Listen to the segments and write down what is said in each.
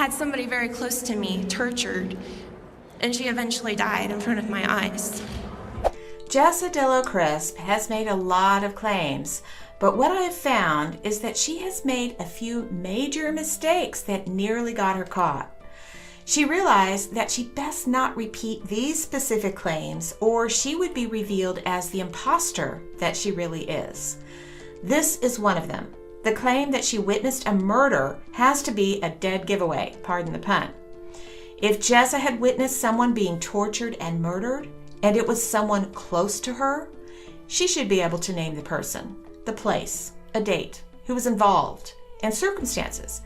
had somebody very close to me tortured, and she eventually died in front of my eyes. Jessa Dillow Crisp has made a lot of claims, but what I have found is that she has made a few major mistakes that nearly got her caught. She realized that she best not repeat these specific claims, or she would be revealed as the imposter that she really is. This is one of them. The claim that she witnessed a murder has to be a dead giveaway, pardon the pun. If Jessa had witnessed someone being tortured and murdered, and it was someone close to her, she should be able to name the person, the place, a date, who was involved, and circumstances,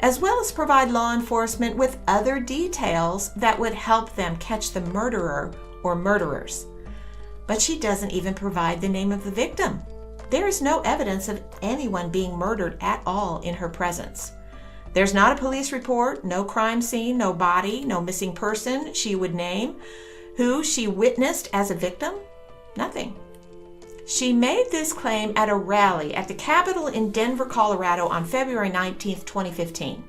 as well as provide law enforcement with other details that would help them catch the murderer or murderers. But she doesn't even provide the name of the victim. There is no evidence of anyone being murdered at all in her presence. There's not a police report, no crime scene, no body, no missing person she would name. Who she witnessed as a victim? Nothing. She made this claim at a rally at the Capitol in Denver, Colorado on February 19, 2015.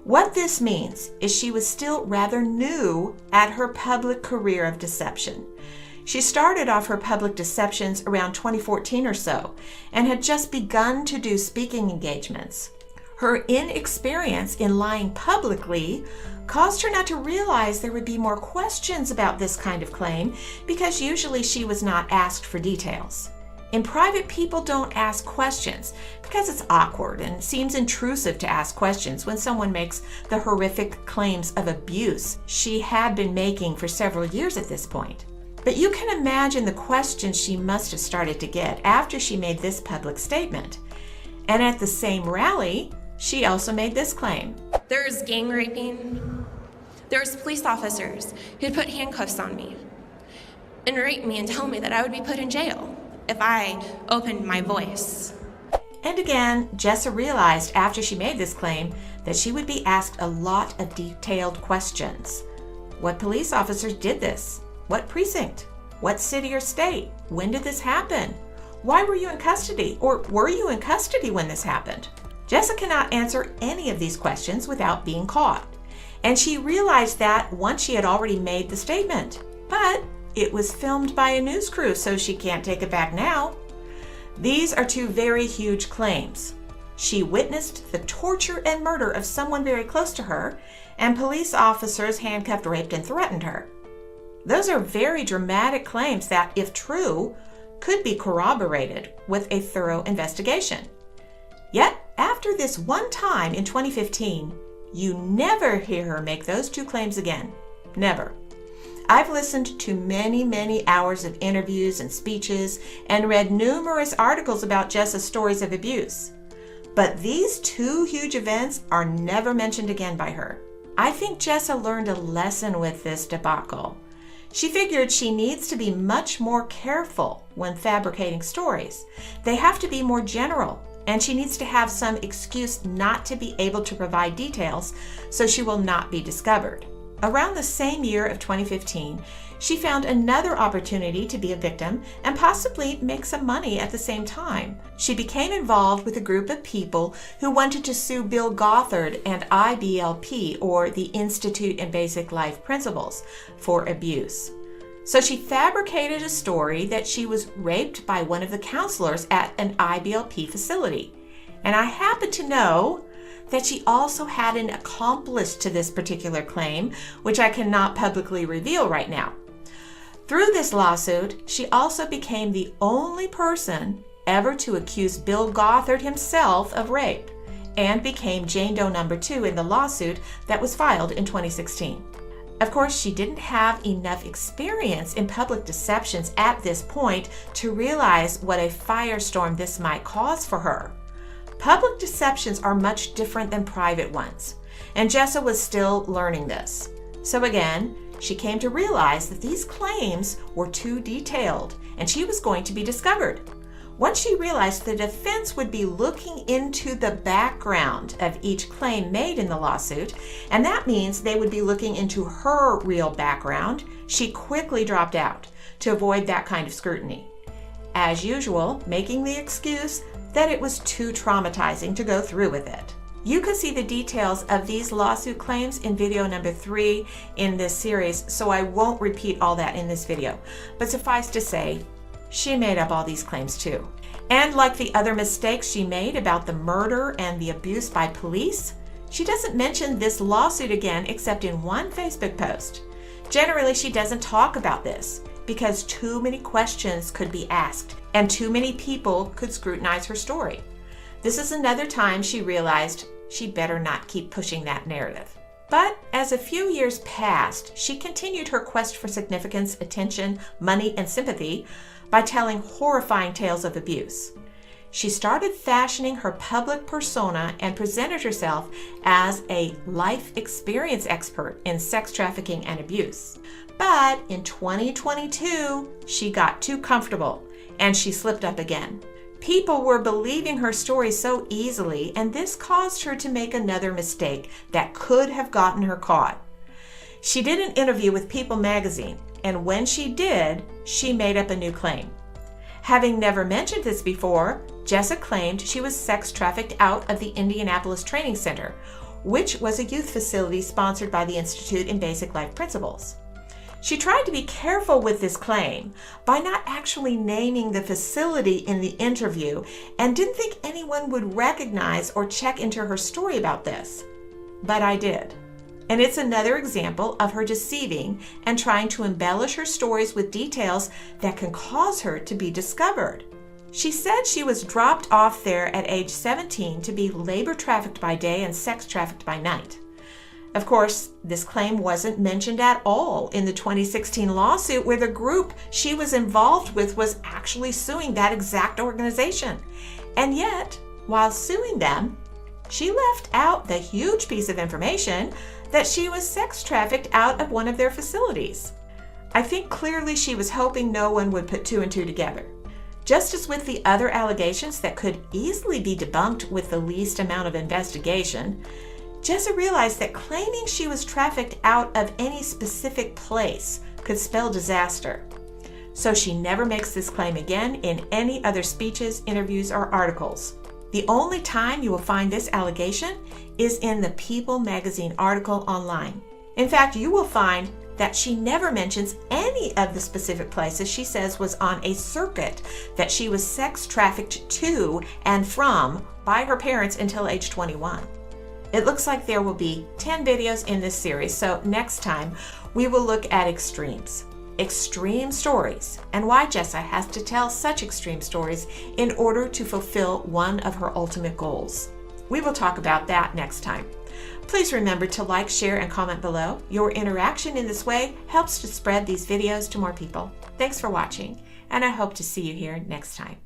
What this means is she was still rather new at her public career of deception. She started off her public deceptions around 2014 or so and had just begun to do speaking engagements. Her inexperience in lying publicly caused her not to realize there would be more questions about this kind of claim because usually she was not asked for details. In private, people don't ask questions because it's awkward and seems intrusive to ask questions when someone makes the horrific claims of abuse she had been making for several years at this point. But you can imagine the questions she must have started to get after she made this public statement. And at the same rally, she also made this claim. There's gang raping. There's police officers who'd put handcuffs on me and rape me and tell me that I would be put in jail if I opened my voice. And again, Jessa realized after she made this claim that she would be asked a lot of detailed questions. What police officers did this? What precinct? What city or state? When did this happen? Why were you in custody? Or were you in custody when this happened? Jessa cannot answer any of these questions without being caught. And she realized that once she had already made the statement. But it was filmed by a news crew, so she can't take it back now. These are two very huge claims. She witnessed the torture and murder of someone very close to her, and police officers handcuffed, raped, and threatened her. Those are very dramatic claims that, if true, could be corroborated with a thorough investigation. Yet, after this one time in 2015, you never hear her make those two claims again. Never. I've listened to many hours of interviews and speeches and read numerous articles about Jessa's stories of abuse. But these two huge events are never mentioned again by her. I think Jessa learned a lesson with this debacle. She figured she needs to be much more careful when fabricating stories. They have to be more general, and she needs to have some excuse not to be able to provide details so she will not be discovered. Around the same year of 2015, she found another opportunity to be a victim and possibly make some money at the same time. She became involved with a group of people who wanted to sue Bill Gothard and IBLP, or the Institute in Basic Life Principles, for abuse. So she fabricated a story that she was raped by one of the counselors at an IBLP facility. And I happen to know that she also had an accomplice to this particular claim, which I cannot publicly reveal right now. Through this lawsuit, she also became the only person ever to accuse Bill Gothard himself of rape, and became Jane Doe II in the lawsuit that was filed in 2016. Of course, she didn't have enough experience in public deceptions at this point to realize what a firestorm this might cause for her. Public deceptions are much different than private ones, and Jessa was still learning this. So again, she came to realize that these claims were too detailed, and she was going to be discovered. Once she realized the defense would be looking into the background of each claim made in the lawsuit, and that means they would be looking into her real background, she quickly dropped out to avoid that kind of scrutiny. As usual, making the excuse that it was too traumatizing to go through with it. You can see the details of these lawsuit claims in video number 3 in this series, so I won't repeat all that in this video. But suffice to say, she made up all these claims too. And like the other mistakes she made about the murder and the abuse by police, she doesn't mention this lawsuit again except in one Facebook post. Generally, she doesn't talk about this because too many questions could be asked and too many people could scrutinize her story. This is another time she realized she better not keep pushing that narrative. But as a few years passed, she continued her quest for significance, attention, money, and sympathy by telling horrifying tales of abuse. She started fashioning her public persona and presented herself as a life experience expert in sex trafficking and abuse. But in 2022, she got too comfortable and she slipped up again. People were believing her story so easily, and this caused her to make another mistake that could have gotten her caught. She did an interview with People magazine, and when she did, she made up a new claim. Having never mentioned this before, Jessa claimed she was sex trafficked out of the Indianapolis Training Center, which was a youth facility sponsored by the Institute in Basic Life Principles. She tried to be careful with this claim by not actually naming the facility in the interview and didn't think anyone would recognize or check into her story about this. But I did. And it's another example of her deceiving and trying to embellish her stories with details that can cause her to be discovered. She said she was dropped off there at age 17 to be labor trafficked by day and sex trafficked by night. Of course, this claim wasn't mentioned at all in the 2016 lawsuit where the group she was involved with was actually suing that exact organization. And yet, while suing them, she left out the huge piece of information that she was sex trafficked out of one of their facilities. I think clearly she was hoping no one would put 2 and 2 together. Just as with the other allegations that could easily be debunked with the least amount of investigation, Jessa realized that claiming she was trafficked out of any specific place could spell disaster. So she never makes this claim again in any other speeches, interviews, or articles. The only time you will find this allegation is in the People magazine article online. In fact, you will find that she never mentions any of the specific places she says was on a circuit that she was sex trafficked to and from by her parents until age 21. It looks like there will be 10 videos in this series, so next time we will look at extremes. Extreme stories, and why Jessa has to tell such extreme stories in order to fulfill one of her ultimate goals. We will talk about that next time. Please remember to like, share, and comment below. Your interaction in this way helps to spread these videos to more people. Thanks for watching, and I hope to see you here next time.